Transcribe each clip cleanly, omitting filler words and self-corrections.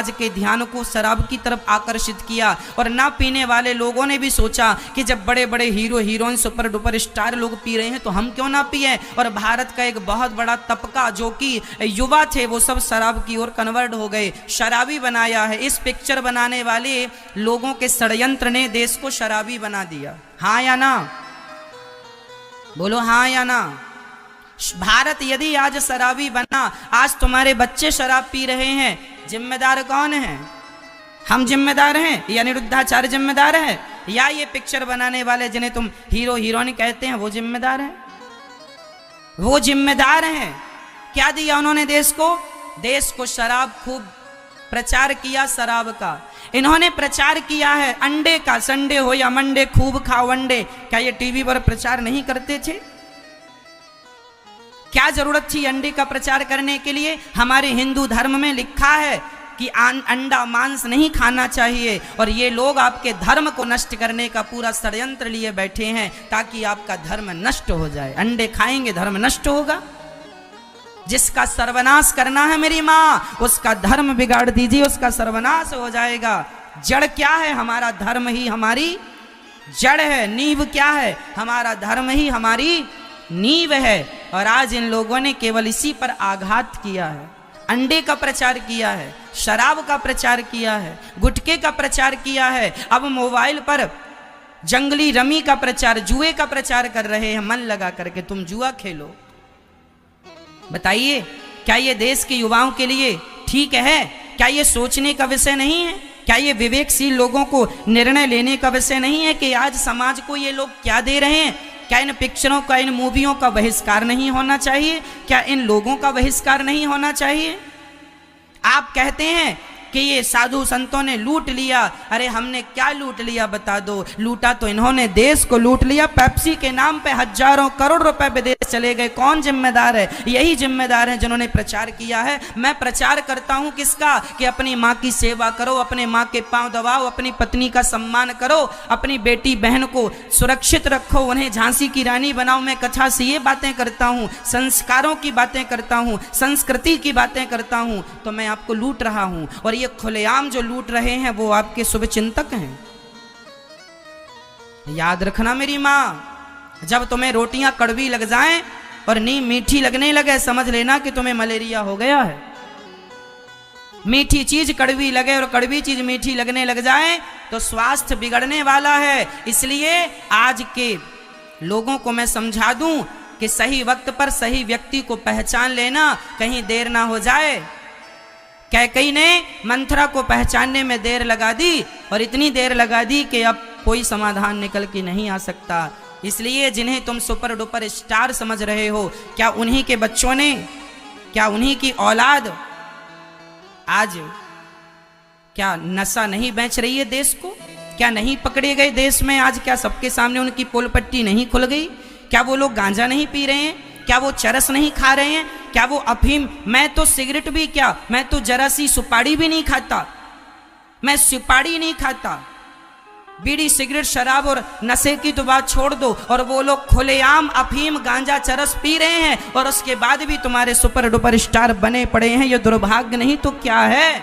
समाज के ध्यान को शराब की तरफ आकर्षित किया। और ना पीने वाले लोगों ने भी सोचा कि जब बड़े बड़े hero heroine super duper star लोग पी रहे हैं तो हम क्यों ना पिए। और भारत का एक बहुत बड़ा तबका जो कि युवा थे वो सब शराब की ओर कन्वर्ट हो गए, शराबी बनाया है। इस पिक्चर बनाने वाले लोगों के षड्यंत्र ने देश को शराबी बना दिया। हाँ या ना, बोलो हाँ या ना। भारत यदि आज शराबी बना, आज तुम्हारे बच्चे शराब पी रहे हैं, जिम्मेदार कौन है? हम जिम्मेदार हैं या निरुद्धाचार्य जिम्मेदार है या ये पिक्चर बनाने वाले जिन्हें तुम हीरो हीरोइन कहते हैं वो जिम्मेदार है? वो जिम्मेदार हैं। क्या दिया उन्होंने देश को? देश को शराब खूब प्रचार किया शराब का। इन्होंने प्रचार किया है अंडे का, संडे हो या मंडे खूब खाओ अंडे। क्या ये टीवी पर प्रचार नहीं करते थे? क्या जरूरत थी अंडे का प्रचार करने के लिए? हमारे हिंदू धर्म में लिखा है कि अंडा मांस नहीं खाना चाहिए। और ये लोग आपके धर्म को नष्ट करने का पूरा षड्यंत्र लिए बैठे हैं ताकि आपका धर्म नष्ट हो जाए। अंडे खाएंगे धर्म नष्ट होगा। जिसका सर्वनाश करना है मेरी माँ, उसका धर्म बिगाड़ दीजिए, उसका सर्वनाश हो जाएगा। जड़ क्या है? हमारा धर्म ही हमारी जड़ है। नींव क्या है? हमारा धर्म ही हमारी नींव है। और आज इन लोगों ने केवल इसी पर आघात किया है। अंडे का प्रचार किया है, शराब का प्रचार किया है, गुटखे का प्रचार किया है। अब मोबाइल पर जंगली रमी का प्रचार, जुए का प्रचार कर रहे हैं। मन लगा करके तुम जुआ खेलो। बताइए क्या ये देश के युवाओं के लिए ठीक है? क्या ये सोचने का विषय नहीं है? क्या ये विवेकशील लोगों को निर्णय लेने का विषय नहीं है कि आज समाज को ये लोग क्या दे रहे हैं? क्या इन पिक्चरों का, इन मूवियों का बहिष्कार नहीं होना चाहिए? क्या इन लोगों का बहिष्कार नहीं होना चाहिए? आप कहते हैं कि ये साधु संतों ने लूट लिया। अरे हमने क्या लूट लिया बता दो। लूटा तो इन्होंने देश को लूट लिया। पेप्सी के नाम पे हजारों करोड़ रुपए विदेश चले गए। कौन जिम्मेदार है? यही जिम्मेदार है जिन्होंने प्रचार किया है। मैं प्रचार करता हूं किसका? कि अपनी माँ की सेवा करो, अपने माँ के पांव दबाओ, अपनी पत्नी का सम्मान करो, अपनी बेटी बहन को सुरक्षित रखो, उन्हें झांसी की रानी बनाओ। मैं कथा से ये बातें करता हूँ, संस्कारों की बातें करता हूँ, संस्कृति की बातें करता हूँ। तो मैं आपको लूट रहा हूँ। और ये खुलेआम जो लूट रहे हैं वो आपके शुभ चिंतक हैं। याद रखना मेरी माँ, जब तुम्हें रोटियां कड़वी लग जाएं और नीम मीठी लगने लगे, समझ लेना कि तुम्हें मलेरिया हो गया है। मीठी चीज कड़वी लगे और कड़वी चीज मीठी लगने लग जाए तो स्वास्थ्य बिगड़ने वाला है। इसलिए आज के लोगों को मैं समझा दूं कि सही वक्त पर सही व्यक्ति को पहचान लेना, कहीं देर ना हो जाए। कैकेयी ने मंथरा को पहचानने में देर लगा दी और इतनी देर लगा दी कि अब कोई समाधान निकल के नहीं आ सकता। इसलिए जिन्हें तुम सुपर डुपर स्टार समझ रहे हो, क्या उन्हीं के बच्चों ने, क्या उन्हीं की औलाद आज क्या नशा नहीं बेच रही है देश को? क्या नहीं पकड़े गए देश में आज? क्या सबके सामने उनकी पोल पट्टी नहीं खुल गई? क्या वो लोग गांजा नहीं पी रहे हैं? क्या वो चरस नहीं खा रहे हैं? क्या वो अफीम? मैं तो सिगरेट भी क्या, मैं तो जरा सी सुपारी भी नहीं खाता। मैं सुपारी नहीं खाता। बीड़ी सिगरेट शराब और नशे की तो बात छोड़ दो, और वो लोग खुलेआम अफीम गांजा चरस पी रहे हैं और उसके बाद भी तुम्हारे सुपर डुपर स्टार बने पड़े हैं। ये दुर्भाग्य नहीं तो क्या है?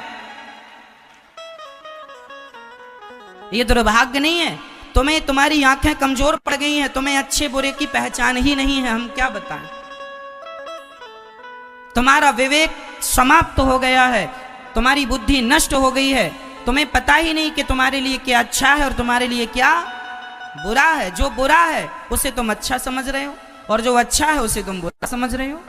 ये दुर्भाग्य नहीं है? तुम्हें, तुम्हारी आंखें कमजोर पड़ गई हैं, तुम्हें अच्छे बुरे की पहचान ही नहीं है। हम क्या बताएं? तुम्हारा विवेक समाप्त हो गया है, तुम्हारी बुद्धि नष्ट हो गई है। तुम्हें पता ही नहीं कि तुम्हारे लिए क्या अच्छा है और तुम्हारे लिए क्या बुरा है। जो बुरा है उसे तुम अच्छा समझ रहे हो और जो अच्छा है उसे तुम बुरा समझ रहे हो।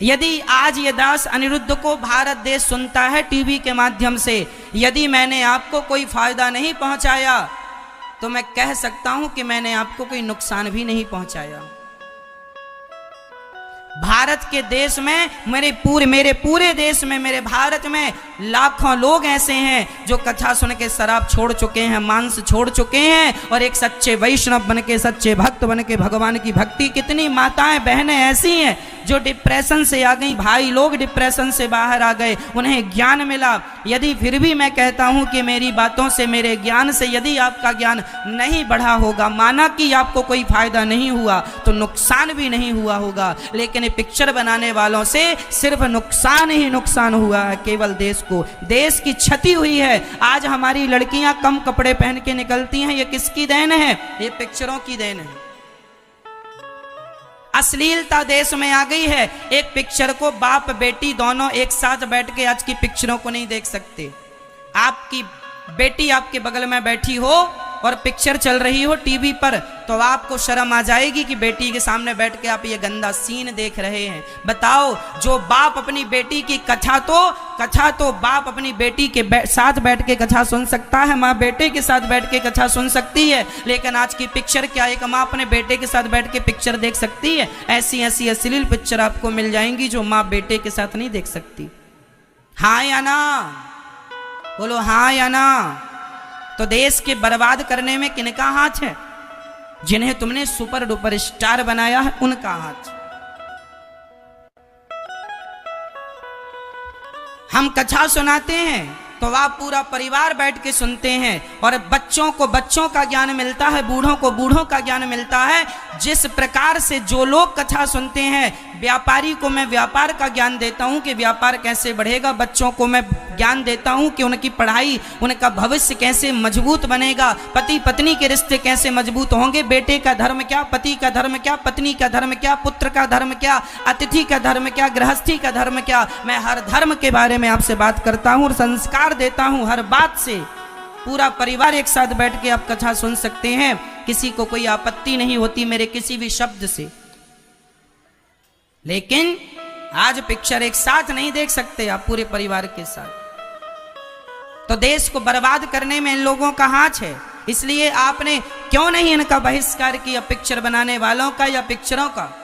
यदि आज ये दास अनिरुद्ध को भारत देश सुनता है टीवी के माध्यम से, यदि मैंने आपको कोई फायदा नहीं पहुंचाया तो मैं कह सकता हूं कि मैंने आपको कोई नुकसान भी नहीं पहुंचाया। भारत के देश में, मेरे पूरे देश में, मेरे भारत में लाखों लोग ऐसे हैं जो कथा सुन के शराब छोड़ चुके हैं, मांस छोड़ चुके हैं और एक सच्चे वैष्णव बन के, सच्चे भक्त बन के भगवान की भक्ति। कितनी माताएं बहनें ऐसी हैं जो डिप्रेशन से आ गई, भाई लोग डिप्रेशन से बाहर आ गए, उन्हें ज्ञान मिला। यदि फिर भी मैं कहता हूं कि मेरी बातों से, मेरे ज्ञान से यदि आपका ज्ञान नहीं बढ़ा होगा, माना कि आपको कोई फायदा नहीं हुआ, तो नुकसान भी नहीं हुआ होगा, लेकिन ये पिक्चर बनाने वालों से सिर्फ नुकसान ही नुकसान हुआ है। केवल देश को, देश की क्षति हुई है। आज हमारी लड़कियां कम कपड़े पहन के निकलती हैं, ये किसकी देन है? ये पिक्चरों की देन है। अश्लीलता देश में आ गई है। एक पिक्चर को बाप बेटी दोनों एक साथ बैठ के आज की पिक्चरों को नहीं देख सकते। आपकी बेटी आपके बगल में बैठी हो और पिक्चर चल रही हो टीवी पर, तो आपको शर्म आ जाएगी कि बेटी के सामने बैठ के आप ये गंदा सीन देख रहे हैं। बताओ, जो बाप अपनी बेटी की कथा तो बाप अपनी बेटी के साथ बैठ के कथा सुन सकता है, माँ बेटे के साथ बैठ के कथा सुन सकती है, लेकिन आज की पिक्चर क्या, एक माँ अपने बेटे के साथ बैठ के पिक्चर देख सकती है? ऐसी ऐसी अश्लील पिक्चर आपको मिल जाएंगी जो माँ बेटे के साथ नहीं देख सकती। हाँ या ना? बोलो हाँ या ना? तो देश के बर्बाद करने में किनका हाथ है? जिन्हें तुमने सुपर डुपर स्टार बनाया है, उनका हाथ। हम कथा सुनाते हैं तो आप पूरा परिवार बैठ के सुनते हैं, और बच्चों को बच्चों का ज्ञान मिलता है, बूढ़ों को बूढ़ों का ज्ञान मिलता है। जिस प्रकार से जो लोग कथा सुनते हैं, व्यापारी को मैं व्यापार का ज्ञान देता हूं कि व्यापार कैसे बढ़ेगा, बच्चों को मैं ज्ञान देता हूं कि उनकी पढ़ाई, उनका भविष्य कैसे मजबूत बनेगा, पति पत्नी के रिश्ते कैसे मजबूत होंगे, बेटे का धर्म क्या, पति का धर्म क्या, पत्नी का धर्म क्या, पुत्र का धर्म क्या, अतिथि का धर्म क्या, गृहस्थी का धर्म क्या। मैं हर धर्म के बारे में आपसे बात करता हूं और संस्कार देता हूं हर बात से। पूरा परिवार एक साथ बैठ के आप कथा सुन सकते हैं, किसी को कोई आपत्ति नहीं होती मेरे किसी भी शब्द से। लेकिन आज पिक्चर एक साथ नहीं देख सकते आप पूरे परिवार के साथ। तो देश को बर्बाद करने में इन लोगों का हाथ है। इसलिए आपने क्यों नहीं इनका बहिष्कार किया, पिक्चर बनाने वालों का या पिक्चरों का?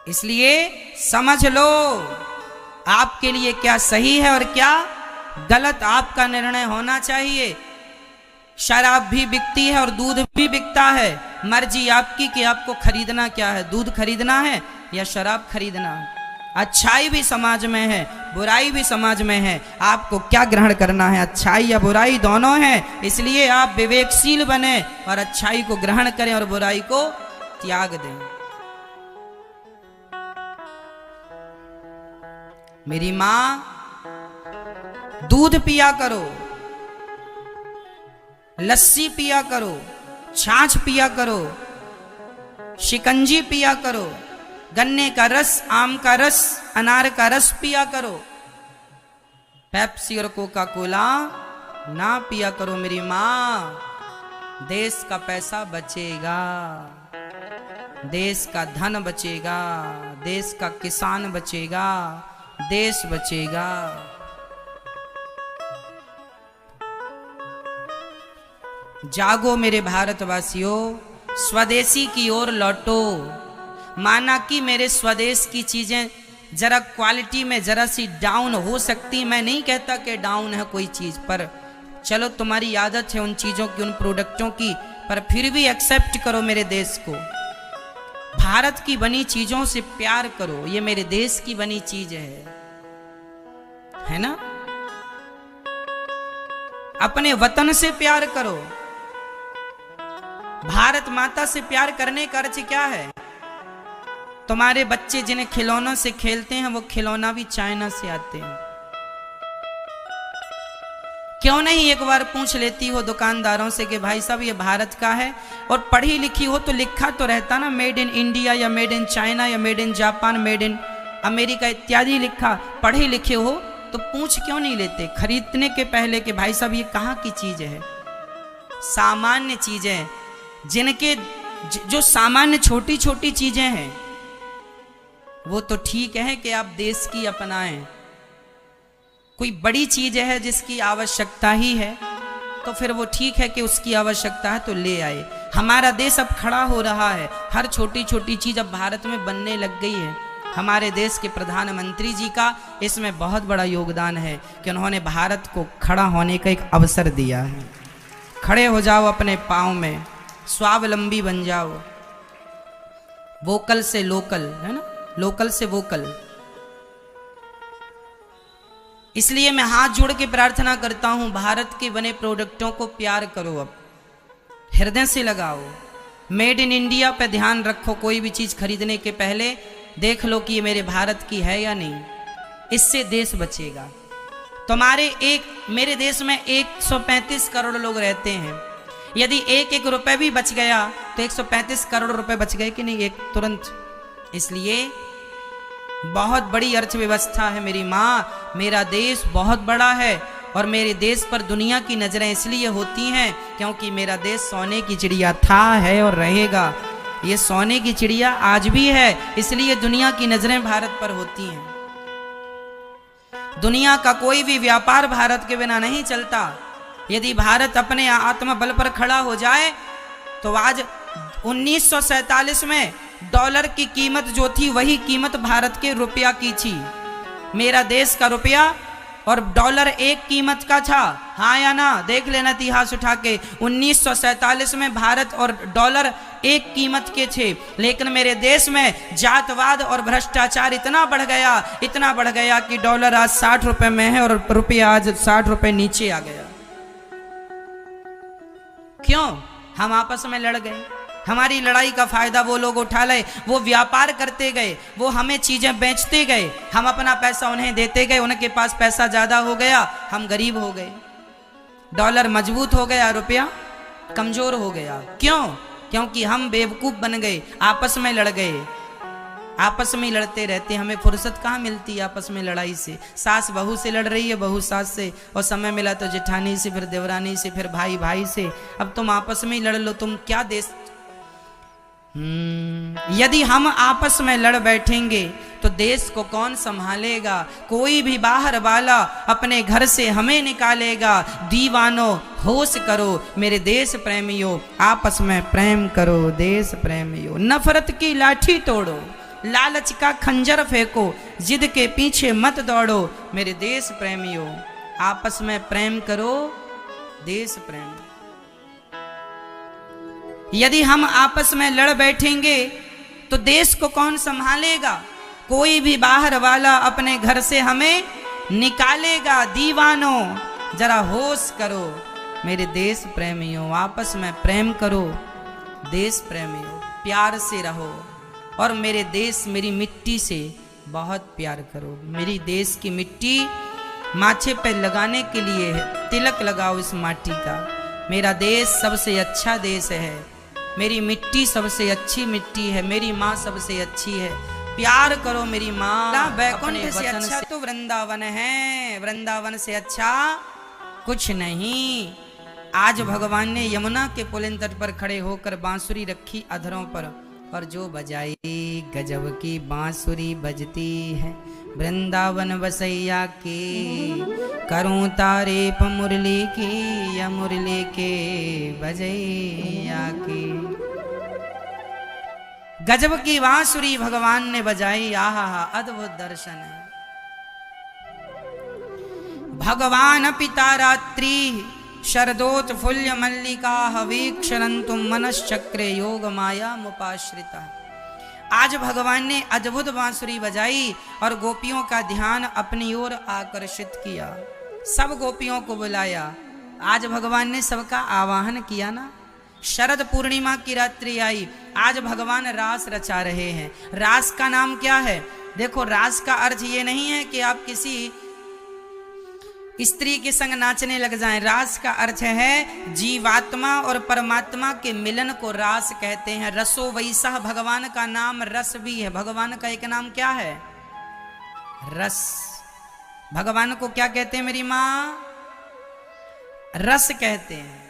इसलिए समझ लो आपके लिए क्या सही है और क्या गलत, आपका निर्णय होना चाहिए। शराब भी बिकती है और दूध भी बिकता है, मर्जी आपकी कि आपको खरीदना क्या है, दूध खरीदना है या शराब खरीदना है। अच्छाई भी समाज में है, बुराई भी समाज में है, आपको क्या ग्रहण करना है, अच्छाई या बुराई, दोनों है। इसलिए आप विवेकशील बने और अच्छाई को ग्रहण करें और बुराई को त्याग दें। मेरी मां, दूध पिया करो, लस्सी पिया करो, छाछ पिया करो, शिकंजी पिया करो, गन्ने का रस, आम का रस, अनार का रस पिया करो। पेप्सी और कोका कोला ना पिया करो मेरी मां। देश का पैसा बचेगा, देश का धन बचेगा, देश का किसान बचेगा, देश बचेगा। जागो मेरे भारतवासियों, स्वदेशी की ओर लौटो। माना कि मेरे स्वदेश की चीजें जरा क्वालिटी में जरा सी डाउन हो सकती, मैं नहीं कहता कि डाउन है कोई चीज, पर चलो तुम्हारी आदत है उन चीजों की, उन प्रोडक्टों की, पर फिर भी एक्सेप्ट करो मेरे देश को। भारत की बनी चीजों से प्यार करो, ये मेरे देश की बनी चीज है ना। अपने वतन से प्यार करो। भारत माता से प्यार करने का अर्थ क्या है? तुम्हारे बच्चे जिन्हें खिलौनों से खेलते हैं, वो खिलौना भी चाइना से आते हैं। क्यों नहीं एक बार पूछ लेती हो दुकानदारों से कि भाई साहब ये भारत का है, और पढ़ी लिखी हो तो लिखा तो रहता ना मेड इन इंडिया या मेड इन चाइना या made in Japan, made in America इत्यादि लिखा। पढ़े लिखे हो तो पूछ क्यों नहीं लेते खरीदने के पहले कि भाई साहब ये कहाँ की चीज है? सामान्य चीजें, जिनके जो सामान्य छोटी छोटी चीजें हैं वो तो ठीक है कि आप देश की अपनाएं। कोई बड़ी चीज है जिसकी आवश्यकता ही है तो फिर वो ठीक है कि उसकी आवश्यकता है तो ले आए। हमारा देश अब खड़ा हो रहा है, हर छोटी छोटी चीज अब भारत में बनने लग गई है। हमारे देश के प्रधानमंत्री जी का इसमें बहुत बड़ा योगदान है कि उन्होंने भारत को खड़ा होने का एक अवसर दिया है। खड़े हो जाओ अपने पाँव में, स्वावलंबी बन जाओ। वोकल से लोकल, है ना, लोकल से वोकल। इसलिए मैं हाथ जोड़ के प्रार्थना करता हूं, भारत के बने प्रोडक्टों को प्यार करो, अब हृदय से लगाओ। मेड इन इंडिया पे ध्यान रखो। कोई भी चीज खरीदने के पहले देख लो कि ये मेरे भारत की है या नहीं। इससे देश बचेगा। मेरे देश में 135 करोड़ लोग रहते हैं। यदि एक एक रुपए भी बच गया तो 135 करोड़ रुपए बच गए कि नहीं, एक तुरंत। इसलिए बहुत बड़ी अर्थव्यवस्था है मेरी माँ। मेरा देश बहुत बड़ा है और मेरे देश पर दुनिया की नजरें इसलिए होती हैं क्योंकि मेरा देश सोने की चिड़िया था, है और रहेगा। ये सोने की चिड़िया आज भी है, इसलिए दुनिया की नजरें भारत पर होती हैं। दुनिया का कोई भी व्यापार भारत के बिना नहीं चलता। यदि भारत अपने आत्मबल पर खड़ा हो जाए तो आज 1947 में डॉलर की कीमत जो थी वही कीमत भारत के रुपया की थी। मेरा देश का रुपया और डॉलर एक कीमत का था, हाँ या ना, देख लेना इतिहास उठा के। 1947 में भारत और डॉलर एक कीमत के थे, लेकिन मेरे देश में जातवाद और भ्रष्टाचार इतना बढ़ गया कि डॉलर आज 60 रुपए में है और रुपया आज 60 रुपए नीचे आ गया। क्यों? हम आपस में लड़ गए। हमारी लड़ाई का फायदा वो लोग उठा ले, वो व्यापार करते गए, वो हमें चीजें बेचते गए, हम अपना पैसा उन्हें देते गए, उनके पास पैसा ज्यादा हो गया, हम गरीब हो गए। डॉलर मजबूत हो गया, रुपया कमजोर हो गया। क्यों? क्योंकि हम बेवकूफ बन गए, आपस में लड़ गए। आपस में लड़ते रहते, हमें फुर्सत कहाँ मिलती आपस में लड़ाई से। सास बहू से लड़ रही है, बहू सास से, और समय मिला तो जेठानी से, फिर देवरानी से, फिर भाई भाई से। अब तुम आपस में ही लड़ लो, तुम क्या देश। यदि हम आपस में लड़ बैठेंगे तो देश को कौन संभालेगा? कोई भी बाहर वाला अपने घर से हमें निकालेगा। दीवानो होश करो मेरे देश प्रेमियों, आपस में प्रेम करो देश प्रेमियों। नफरत की लाठी तोड़ो, लालच का खंजर फेंको, जिद के पीछे मत दौड़ो मेरे देश प्रेमियों, आपस में प्रेम करो देश प्रेम। यदि हम आपस में लड़ बैठेंगे तो देश को कौन संभालेगा? कोई भी बाहर वाला अपने घर से हमें निकालेगा। दीवानों जरा होश करो मेरे देश प्रेमियों, आपस में प्रेम करो देश प्रेमियों, प्यार से रहो और मेरे देश मेरी मिट्टी से बहुत प्यार करो। मेरी देश की मिट्टी माथे पे लगाने के लिए है, तिलक लगाओ इस माटी का। मेरा देश सबसे अच्छा देश है, मेरी मिट्टी सबसे अच्छी मिट्टी है, मेरी माँ सबसे अच्छी है। प्यार करो मेरी माँ। वैकुंठ से अच्छा तो वृंदावन है, वृंदावन से अच्छा कुछ नहीं। आज भगवान ने यमुना के पुलिन तट पर खड़े होकर बांसुरी रखी अधरों पर और जो बजाई गजब की बांसुरी बजती है। वृंदावन बसैया की करूं तारीफ मुरली की, या मुरली के बजैया की। गजब की बांसुरी भगवान ने बजाई, आहा अद्भुत दर्शन है। भगवान पिता रात्रि शरदोत्फुल्य मल्लिका वीक्षरन्तु मनश्चक्रे योग माया मुपाश्रिता। आज भगवान ने अद्भुत बांसुरी बजाई और गोपियों का ध्यान अपनी ओर आकर्षित किया। सब गोपियों को बुलाया। आज भगवान ने सबका आवाहन किया ना। शरद पूर्णिमा की रात्रि आई, आज भगवान रास रचा रहे हैं। रास का नाम क्या है? देखो, रास का अर्थ ये नहीं है कि आप किसी स्त्री के संग नाचने लग जाएं। रास का अर्थ है जीवात्मा और परमात्मा के मिलन को रास कहते हैं। रसो वैसा भगवान का नाम रस भी है। भगवान का एक नाम क्या है? रस। भगवान को क्या कहते हैं मेरी माँ? रस कहते हैं।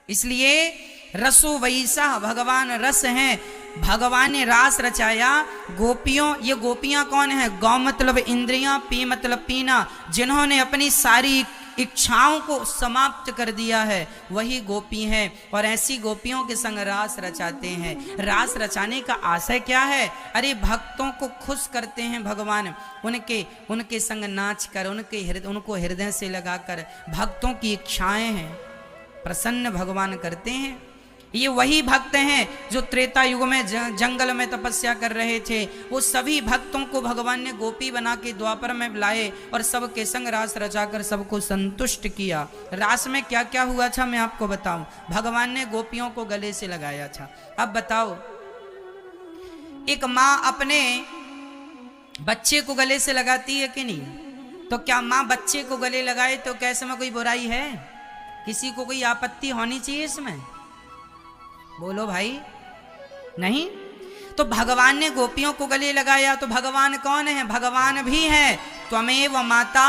इसलिए रसो वैसा भगवान रस हैं। भगवान ने रास रचाया। गोपियों, ये गोपियां कौन है? गौ मतलब इंद्रियां, पी मतलब पीना। जिन्होंने अपनी सारी इच्छाओं को समाप्त कर दिया है वही गोपी हैं। और ऐसी गोपियों के संग रास रचाते हैं। रास रचाने का आशय क्या है? अरे भक्तों को खुश करते हैं भगवान। उनके संग नाच कर, उनको हृदय से लगाकर भक्तों की इच्छाएं हैं प्रसन्न भगवान करते हैं। ये वही भक्त हैं जो त्रेता युग में जंगल में तपस्या कर रहे थे। वो सभी भक्तों को भगवान ने गोपी बना के द्वापर में लाए और सबके संग रास रचाकर सबको संतुष्ट किया। रास में क्या क्या हुआ था मैं आपको बताऊं। भगवान ने गोपियों को गले से लगाया था। अब बताओ, एक माँ अपने बच्चे को गले से लगाती है कि नहीं? तो क्या माँ बच्चे को गले लगाए तो कैसे में कोई बुराई है? किसी को कोई आपत्ति होनी चाहिए इसमें? बोलो भाई, नहीं। तो भगवान ने गोपियों को गले लगाया। तो भगवान कौन है? भगवान भी है त्वमेव माता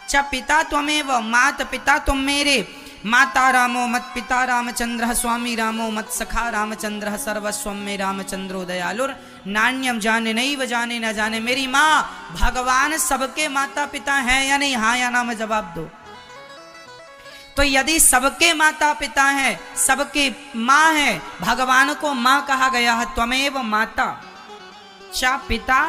च पिता त्वमेव, मात पिता तुम मेरे। माता रामो मत पिता रामचंद्र, स्वामी रामो मत सखा रामचंद्र, सर्वस्वम में रामचंद्रो दयालुर, नान्यम जाने नैव जाने न जाने। मेरी माँ, भगवान सबके माता पिता हैं या नहीं? हाँ या ना में जवाब दो। तो यदि सबके माता पिता हैं, सबके माँ है, भगवान को माँ कहा गया है। त्वमेव माता च पिता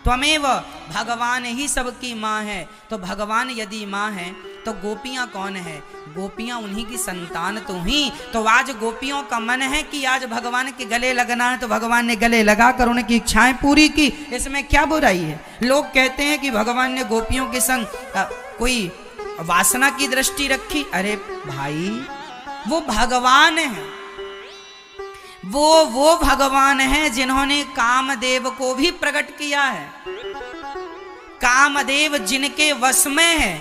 त्वमेव, भगवान ही सबकी माँ है। तो भगवान यदि माँ है तो गोपियां कौन है? गोपियां उन्हीं की संतान तो ही। तो आज गोपियों का मन है कि आज भगवान के गले लगना है, तो भगवान ने गले लगाकर उनकी इच्छाएं पूरी की। इसमें क्या बुराई है? लोग कहते हैं कि भगवान ने गोपियों के संग कोई वासना की दृष्टि रखी। अरे भाई, वो भगवान है, वो भगवान है जिन्होंने कामदेव को भी प्रकट किया है। कामदेव जिनके वश में है,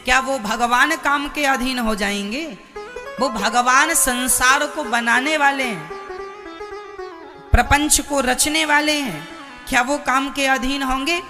क्या वो भगवान काम के अधीन हो जाएंगे? वो भगवान संसार को बनाने वाले हैं, प्रपंच को रचने वाले हैं, क्या वो काम के अधीन होंगे?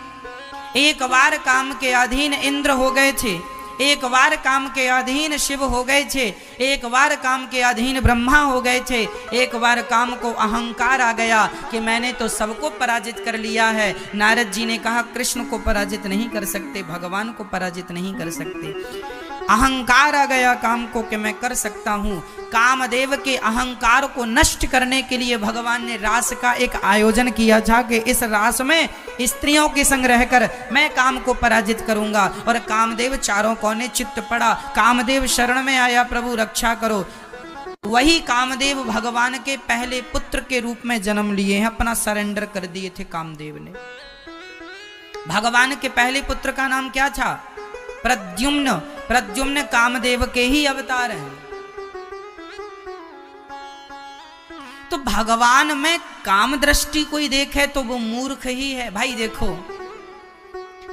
एक बार काम के अधीन इंद्र हो गए थे, एक बार काम के अधीन शिव हो गए थे, एक बार काम के अधीन ब्रह्मा हो गए थे। एक बार काम को अहंकार आ गया कि मैंने तो सबको पराजित कर लिया है। नारद जी ने कहा कृष्ण को पराजित नहीं कर सकते, भगवान को पराजित नहीं कर सकते। अहंकार आ गया काम को कि मैं कर सकता हूँ। कामदेव के अहंकार को नष्ट करने के लिए भगवान ने रास का एक आयोजन किया था कि इस रास में स्त्रियों के संग रहकर मैं काम को पराजित करूंगा। और कामदेव चारों कोने चित्त पड़ा, कामदेव शरण में आया, प्रभु रक्षा करो। वही कामदेव भगवान के पहले पुत्र के रूप में जन्म लिए हैं, अपना सरेंडर कर दिए थे कामदेव ने। भगवान के पहले पुत्र का नाम क्या था? प्रद्युम्न। प्रद्युम्न कामदेव के ही अवतार हैं। तो भगवान में काम दृष्टि कोई देखे तो वो मूर्ख ही है। भाई देखो,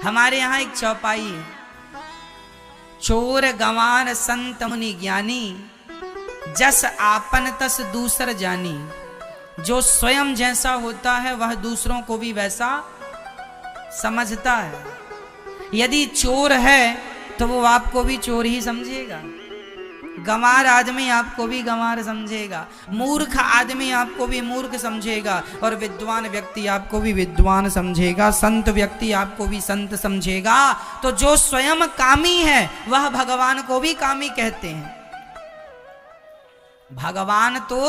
हमारे यहां एक चौपाई है, चोर गंवार संत मुनि ज्ञानी, जस आपन तस दूसर जानी। जो स्वयं जैसा होता है वह दूसरों को भी वैसा समझता है। यदि चोर है तो वो आपको भी चोर ही समझेगा, गंवार आदमी आपको भी गंवार समझेगा, मूर्ख आदमी आपको भी मूर्ख समझेगा, और विद्वान व्यक्ति आपको भी विद्वान समझेगा, संत व्यक्ति आपको भी संत समझेगा। तो जो स्वयं कामी है वह भगवान को भी कामी कहते हैं। भगवान तो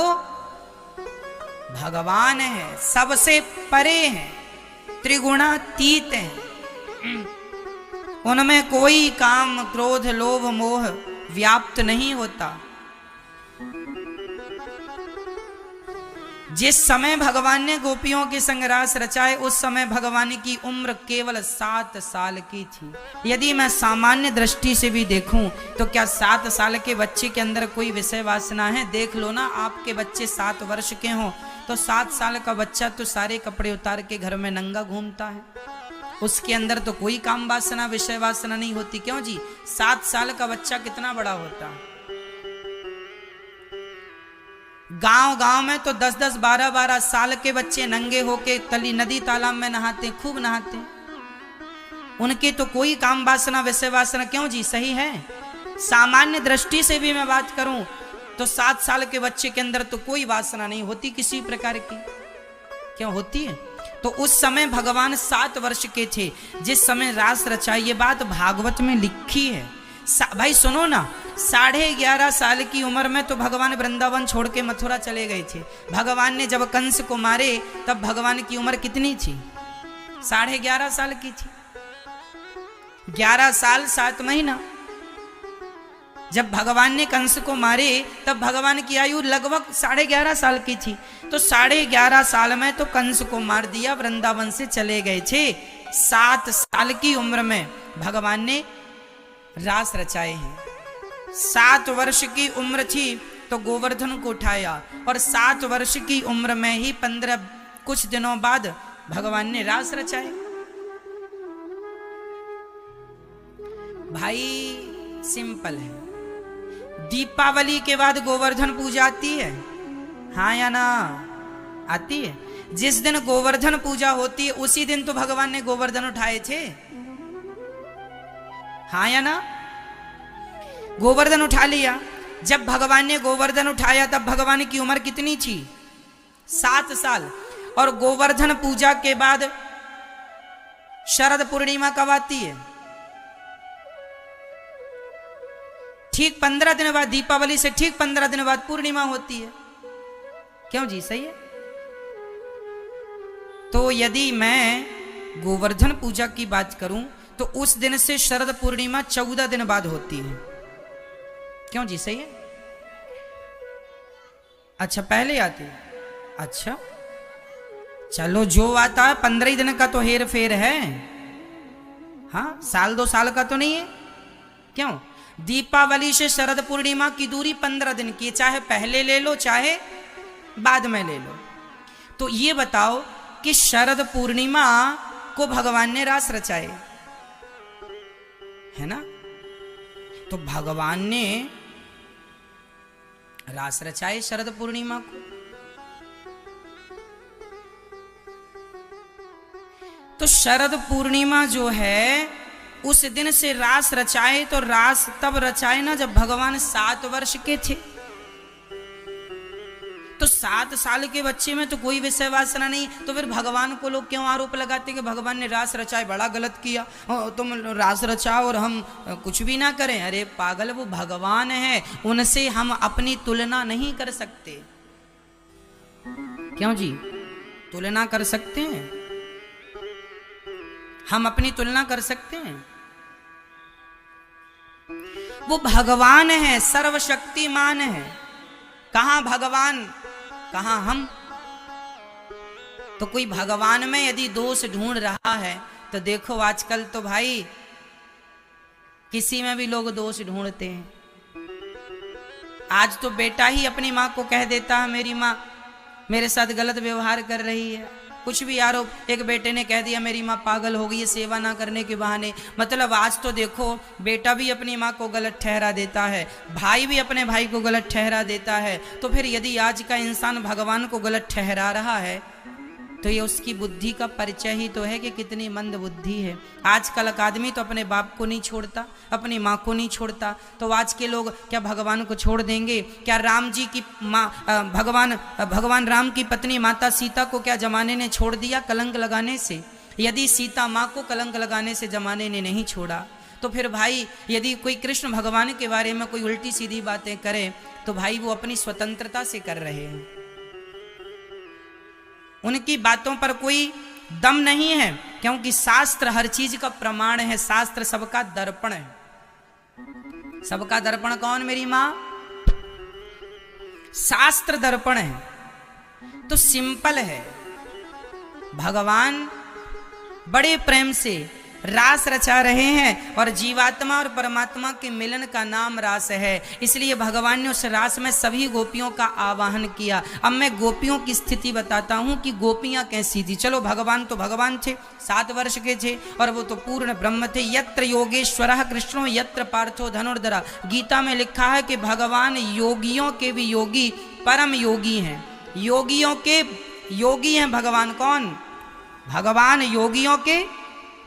भगवान है, सबसे परे है, त्रिगुणातीत है। उनमें कोई काम क्रोध लोभ मोह व्याप्त नहीं होता। जिस समय भगवान ने गोपियों के संग रास रचाए उस समय भगवान की उम्र केवल 7 साल की थी। यदि मैं सामान्य दृष्टि से भी देखूं तो क्या 7 साल के बच्चे के अंदर कोई विषय वासना है? देख लो ना, आपके बच्चे 7 वर्ष के हों तो 7 साल का बच्चा तो सारे कपड़े उतार के घर में नंगा घूमता है, उसके अंदर तो कोई काम वासना विषय वासना नहीं होती। क्यों जी? 7 साल का बच्चा कितना बड़ा होता है? गांव गांव में तो 10-10, 12-12 साल के बच्चे नंगे होके तली नदी तालाब में नहाते, खूब नहाते। उनके तो कोई काम वासना विषय वासना, क्यों जी? सही है। सामान्य दृष्टि से भी मैं बात करूं तो 7 साल के बच्चे के अंदर तो कोई वासना नहीं होती किसी प्रकार की। क्यों होती है? तो उस समय भगवान 7 वर्ष के थे जिस समय रास रचा। ये बात भागवत में लिखी है। भाई सुनो ना, 11.5 साल की उम्र में तो भगवान वृंदावन छोड़ के मथुरा चले गए थे। भगवान ने जब कंस को मारे तब भगवान की उम्र कितनी थी? 11.5 साल की थी। 11 साल 7 महीना। जब भगवान ने कंस को मारे तब भगवान की आयु लगभग 11.5 साल की थी। तो 11.5 साल में तो कंस को मार दिया, वृंदावन से चले गए थे। 7 साल की उम्र में भगवान ने रास रचाए हैं। 7 वर्ष की उम्र थी तो गोवर्धन को उठाया, और 7 वर्ष की उम्र में ही 15 कुछ दिनों बाद भगवान ने रास रचाए। भाई सिंपल है। दीपावली के बाद गोवर्धन पूजा आती है, हाँ या ना? आती है। जिस दिन गोवर्धन पूजा होती है उसी दिन तो भगवान ने गोवर्धन उठाए थे, हाँ या ना? गोवर्धन उठा लिया। जब भगवान ने गोवर्धन उठाया तब भगवान की उम्र कितनी थी? 7 साल। और गोवर्धन पूजा के बाद शरद पूर्णिमा कब आती है? ठीक 15 दिन बाद, दीपावली से ठीक 15 दिन बाद पूर्णिमा होती है। क्यों जी, सही है? तो यदि मैं गोवर्धन पूजा की बात करूं तो उस दिन से शरद पूर्णिमा 14 दिन बाद होती है। क्यों जी, सही है? अच्छा, पहले आती है। अच्छा चलो, जो आता है 15 दिन का तो हेर फेर है, हाँ, साल 2 साल का तो नहीं है। क्यों? दीपावली से शरद पूर्णिमा की दूरी 15 दिन की, चाहे पहले ले लो चाहे बाद में ले लो। तो ये बताओ कि शरद पूर्णिमा को भगवान ने रास रचाए, है ना? तो भगवान ने रास रचाए शरद पूर्णिमा को। तो शरद पूर्णिमा जो है उस दिन से रास रचाए, तो रास तब रचाए ना जब भगवान 7 वर्ष के थे। तो 7 साल के बच्चे में तो कोई विषय वासना नहीं, तो फिर भगवान को लोग क्यों आरोप लगाते कि भगवान ने रास रचाए, बड़ा गलत किया, तुम रास रचाओ और हम कुछ भी ना करें। अरे पागल, वो भगवान है, उनसे हम अपनी तुलना नहीं कर सकते। क्यों जी? तुलना कर सकते हैं, हम अपनी तुलना कर सकते हैं। वो भगवान है, सर्वशक्तिमान है। कहां भगवान, कहां हम? तो कोई भगवान में यदि दोष ढूंढ रहा है तो देखो आजकल तो भाई किसी में भी लोग दोष ढूंढते हैं। आज तो बेटा ही अपनी मां को कह देता है मेरी मां मेरे साथ गलत व्यवहार कर रही है, कुछ भी आरोप। एक बेटे ने कह दिया मेरी माँ पागल हो गई है सेवा ना करने के बहाने। मतलब आज तो देखो बेटा भी अपनी माँ को गलत ठहरा देता है, भाई भी अपने भाई को गलत ठहरा देता है। तो फिर यदि आज का इंसान भगवान को गलत ठहरा रहा है तो ये उसकी बुद्धि का परिचय ही तो है कि कितनी मंद बुद्धि है। आजकल का आदमी तो अपने बाप को नहीं छोड़ता, अपनी माँ को नहीं छोड़ता, तो आज के लोग क्या भगवान को छोड़ देंगे? क्या राम जी की माँ भगवान राम की पत्नी माता सीता को क्या जमाने ने छोड़ दिया कलंक लगाने से? यदि सीता माँ को कलंक लगाने से जमाने ने नहीं छोड़ा तो फिर भाई यदि कोई कृष्ण भगवान के बारे में कोई उल्टी सीधी बातें करे तो भाई वो अपनी स्वतंत्रता से कर रहे हैं, उनकी बातों पर कोई दम नहीं है, क्योंकि शास्त्र हर चीज का प्रमाण है। शास्त्र सबका दर्पण है। सबका दर्पण कौन? मेरी मां। शास्त्र दर्पण है। तो सिंपल है, भगवान बड़े प्रेम से रास रचा रहे हैं और जीवात्मा और परमात्मा के मिलन का नाम रास है। इसलिए भगवान ने उस रास में सभी गोपियों का आवाहन किया। अब मैं गोपियों की स्थिति बताता हूं कि गोपियां कैसी थी। चलो, भगवान तो भगवान थे, 7 वर्ष के थे और वो तो पूर्ण ब्रह्म थे। यत्र योगेश्वरः कृष्णो यत्र पार्थो धनुर्धरा। गीता में लिखा है कि भगवान योगियों के भी योगी, परम योगी हैं। योगियों के योगी हैं भगवान। कौन? भगवान योगियों के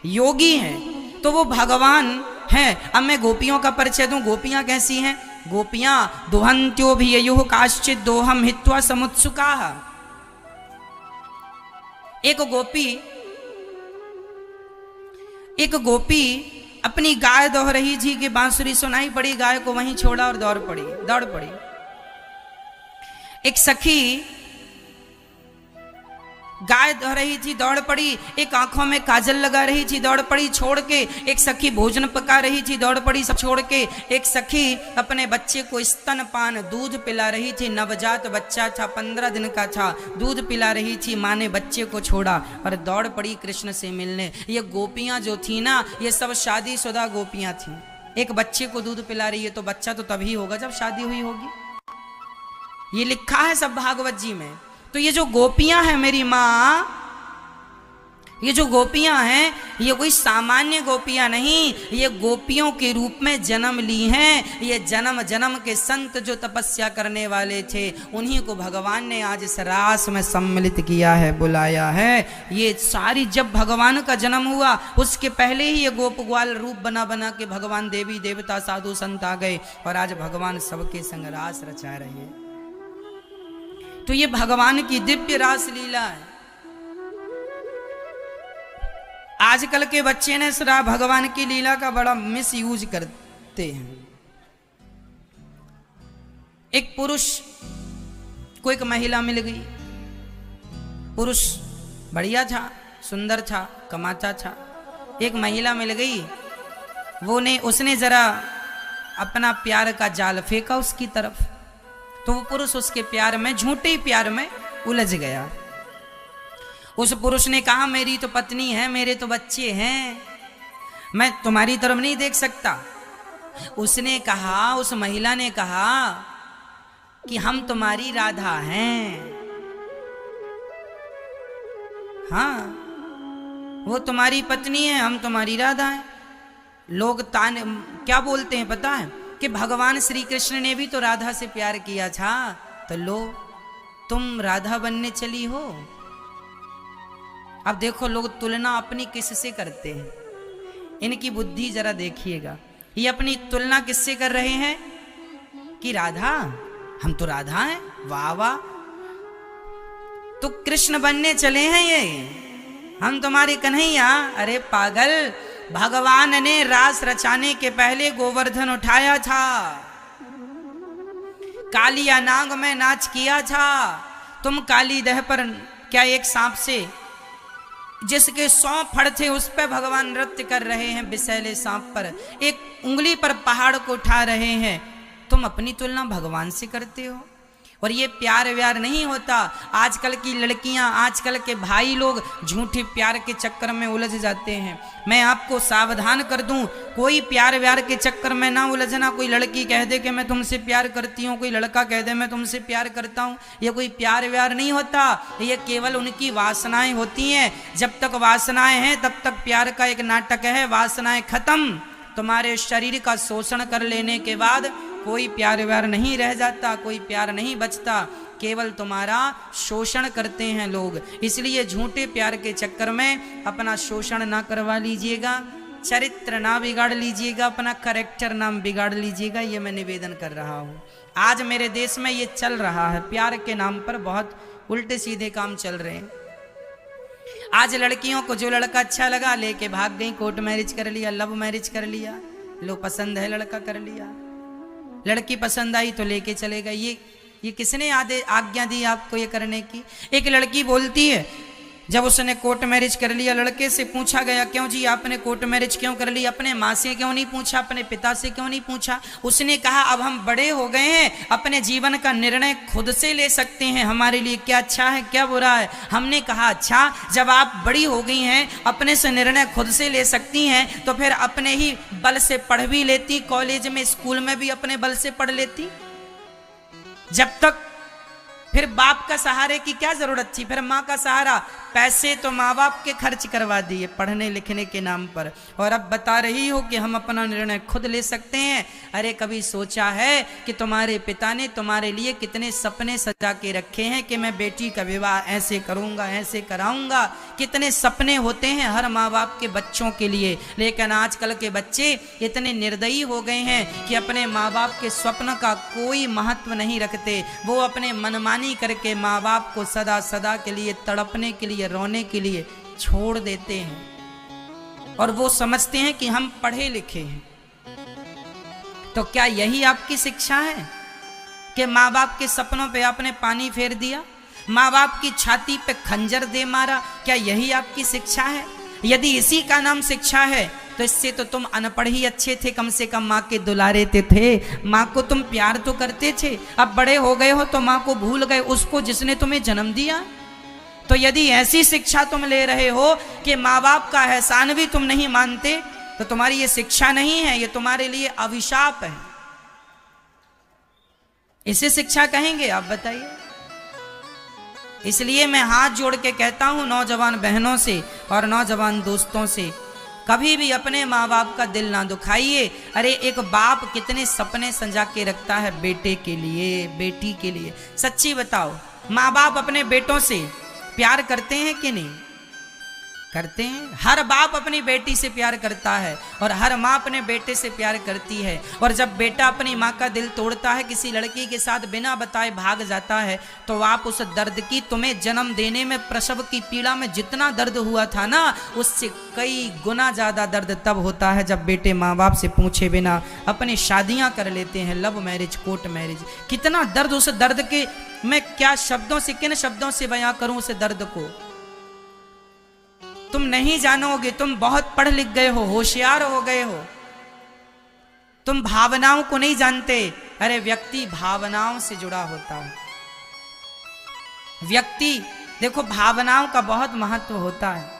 योगी हैं। तो वो भगवान हैं। अब मैं गोपियों का परिचय दूं, गोपियां कैसी हैं? गोपियां दुहंत्यो भी ययुः काश्चित् दोहम हित्वा समुत्सुकाः। एक गोपी अपनी गाय दोह रही थी कि बांसुरी सुनाई पड़ी, गाय को वहीं छोड़ा और दौड़ पड़ी। एक सखी गाय धो रही थी, दौड़ पड़ी, एक आंखों में काजल लगा रही थी, दौड़ पड़ी छोड़ के, एक सखी भोजन पका रही थी, दौड़ पड़ी सब छोड़ के, एक सखी अपने बच्चे को स्तनपान दूध पिला रही थी, नवजात बच्चा था, 15 दिन का था, दूध पिला रही थी, माँ ने बच्चे को छोड़ा और दौड़ पड़ी कृष्ण से मिलने। ये गोपियां जो थी ना, ये सब शादीशुदा गोपियां थी। एक बच्चे को दूध पिला रही है तो बच्चा तो तभी होगा जब शादी हुई होगी, ये लिखा है सब भागवत जी में। तो ये जो गोपियां हैं मेरी माँ, ये जो गोपियां हैं ये कोई सामान्य गोपियां नहीं, ये गोपियों के रूप में जन्म ली हैं। ये जन्म जन्म के संत जो तपस्या करने वाले थे, उन्हीं को भगवान ने आज इस रास में सम्मिलित किया है, बुलाया है। ये सारी जब भगवान का जन्म हुआ उसके पहले ही ये गोप ग्वाल रूप बना बना के भगवान देवी देवता साधु संत आ गए और आज भगवान सबके संग रास रचा रहे हैं। तो ये भगवान की दिव्य रास लीला है। आजकल के बच्चे ने सरा भगवान की लीला का बड़ा मिस यूज करते हैं। एक पुरुष को एक महिला मिल गई, पुरुष बढ़िया था, सुंदर था, कमाता था, एक महिला मिल गई, उसने जरा अपना प्यार का जाल फेंका उसकी तरफ, तो वो पुरुष उसके प्यार में, झूठे प्यार में उलझ गया। उस पुरुष ने कहा मेरी तो पत्नी है, मेरे तो बच्चे हैं, मैं तुम्हारी तरफ नहीं देख सकता। उसने कहा, उस महिला ने कहा कि हम तुम्हारी राधा हैं। हाँ, वो तुम्हारी पत्नी है, हम तुम्हारी राधा हैं। लोग ताने क्या बोलते हैं पता है, कि भगवान श्री कृष्ण ने भी तो राधा से प्यार किया था, तो लो तुम राधा बनने चली हो। अब देखो लोग तुलना अपनी किससे करते हैं, इनकी बुद्धि जरा देखिएगा। ये अपनी तुलना किससे कर रहे हैं कि राधा, हम तो राधा हैं, वाह वाह, तो कृष्ण बनने चले हैं ये, हम तुम्हारे कन्हैया। अरे पागल, भगवान ने रास रचाने के पहले गोवर्धन उठाया था, कालिया नाग में नाच किया था। तुम काली दह पर क्या एक सांप से जिसके 100 फड़ थे उस पर भगवान नृत्य कर रहे हैं, विषैले सांप पर, एक उंगली पर पहाड़ को उठा रहे हैं। तुम अपनी तुलना भगवान से करते हो। और ये प्यार व्यार नहीं होता। आजकल की लड़कियां, आजकल के भाई लोग झूठे प्यार के चक्कर में उलझ जाते हैं। मैं आपको सावधान कर दूं, कोई प्यार व्यार के चक्कर में ना उलझना। कोई लड़की कह दे कि मैं तुमसे प्यार करती हूँ, कोई लड़का कह दे मैं तुमसे प्यार करता हूँ, ये कोई प्यार व्यार नहीं होता। ये केवल उनकी वासनाएं होती हैं। जब तक वासनाएं हैं तब तक प्यार का एक नाटक है। वासनाएं खत्म, तुम्हारे शरीर का शोषण कर लेने के बाद कोई प्यार व्यार नहीं रह जाता, कोई प्यार नहीं बचता, केवल तुम्हारा शोषण करते हैं लोग। इसलिए झूठे प्यार के चक्कर में अपना शोषण ना करवा लीजिएगा, चरित्र ना बिगाड़ लीजिएगा, अपना कैरेक्टर ना बिगाड़ लीजिएगा। ये मैं निवेदन कर रहा हूँ। आज मेरे देश में ये चल रहा है, प्यार के नाम पर बहुत उल्टे सीधे काम चल रहे हैं। आज लड़कियों को जो लड़का अच्छा लगा लेके भाग गई, कोर्ट मैरिज कर लिया, लव मैरिज कर लिया, लो पसंद है लड़का कर लिया, लड़की पसंद आई तो लेके चले गए। ये किसने आज्ञा दी आपको ये करने की? एक लड़की बोलती है, जब उसने कोर्ट मैरिज कर लिया, लड़के से पूछा गया क्यों जी आपने कोर्ट मैरिज क्यों कर ली? अपने माँ से क्यों नहीं पूछा, अपने पिता से क्यों नहीं पूछा? उसने कहा अब हम बड़े हो गए हैं, अपने जीवन का निर्णय खुद से ले सकते हैं, हमारे लिए क्या अच्छा है क्या बुरा है। हमने कहा अच्छा, जब आप बड़ी हो गई हैं, अपने से निर्णय खुद से ले सकती हैं, तो फिर अपने ही बल से पढ़ भी लेती, कॉलेज में स्कूल में भी अपने बल से पढ़ लेती। जब तक फिर बाप का सहारे की क्या जरूरत थी? फिर माँ का सहारा, पैसे तो माँ बाप के खर्च करवा दिए पढ़ने लिखने के नाम पर, और अब बता रही हो कि हम अपना निर्णय खुद ले सकते हैं। अरे कभी सोचा है कि तुम्हारे पिता ने तुम्हारे लिए कितने सपने सजा के रखे हैं कि मैं बेटी का विवाह ऐसे करूंगा, ऐसे कराऊंगा। कितने सपने होते हैं हर माँ बाप के बच्चों के लिए, लेकिन आजकल के बच्चे इतने निर्दयी हो गए हैं कि अपने माँ बाप के स्वप्न का कोई महत्व नहीं रखते। वो अपने मनमानी करके माँ बाप को सदा सदा के लिए तड़पने के लिए, रोने के लिए छोड़ देते हैं, और वो समझते हैं कि हम पढ़े लिखे हैं। तो क्या यही आपकी शिक्षा है कि माँ बाप के सपनों पे आपने पानी फेर दिया? माँ बाप की छाती पे खंजर दे मारा, क्या यही आपकी शिक्षा है? यदि इसी का नाम शिक्षा है तो इससे तो तुम अनपढ़ ही अच्छे थे, कम से कम माँ के दुलारे थे, माँ को तुम प्यार तो करते थे। अब बड़े हो गए हो तो माँ को भूल गए, उसको जिसने तुम्हें जन्म दिया। तो यदि ऐसी शिक्षा तुम ले रहे हो कि माँ बाप का एहसान भी तुम नहीं मानते, तो तुम्हारी ये शिक्षा नहीं है, ये तुम्हारे लिए अभिशाप है। इसे शिक्षा कहेंगे आप बताइए? इसलिए मैं हाथ जोड़ के कहता हूं नौजवान बहनों से और नौजवान दोस्तों से, कभी भी अपने माँ बाप का दिल ना दुखाइए। अरे एक बाप कितने सपने संजा के रखता है बेटे के लिए, बेटी के लिए। सच्ची बताओ, माँ बाप अपने बेटों से प्यार करते हैं कि नहीं? करते हैं। हर बाप अपनी बेटी से प्यार करता है और हर माँ अपने बेटे से प्यार करती है। और जब बेटा अपनी माँ का दिल तोड़ता है, किसी लड़की के साथ बिना बताए भाग जाता है, तो आप उस दर्द की, तुम्हें जन्म देने में प्रसव की पीड़ा में जितना दर्द हुआ था ना, उससे कई गुना ज्यादा दर्द तब होता है जब बेटे माँ बाप से पूछे बिना अपनी शादियां कर लेते हैं, लव मैरिज, कोर्ट मैरिज। कितना दर्द, उस दर्द के मैं क्या शब्दों से, किन शब्दों से बयां करूं उस दर्द को? तुम नहीं जानोगे, तुम बहुत पढ़ लिख गए हो, होशियार हो गए हो, तुम भावनाओं को नहीं जानते। अरे व्यक्ति भावनाओं से जुड़ा होता है। व्यक्ति, देखो भावनाओं का बहुत महत्व होता है।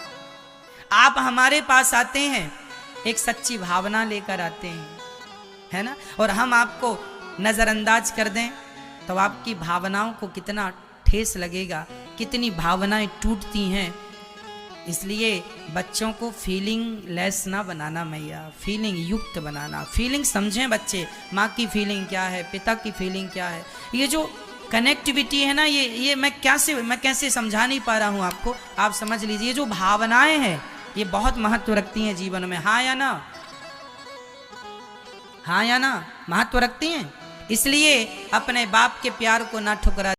आप हमारे पास आते हैं, एक सच्ची भावना लेकर आते हैं, है ना, और हम आपको नजरअंदाज कर दें तो आपकी भावनाओं को कितना ठेस लगेगा, कितनी भावनाएं टूटती हैं। इसलिए बच्चों को फीलिंग लेस ना बनाना मैया, फीलिंग युक्त बनाना। फीलिंग समझें बच्चे, माँ की फीलिंग क्या है, पिता की फीलिंग क्या है। ये जो कनेक्टिविटी है ना, ये मैं कैसे समझा नहीं पा रहा हूँ आपको, आप समझ लीजिए। जो भावनाएं हैं ये बहुत महत्व रखती हैं जीवन में। हाँ या ना? हाँ या ना? महत्व रखती हैं। इसलिए अपने बाप के प्यार को ना ठुकरा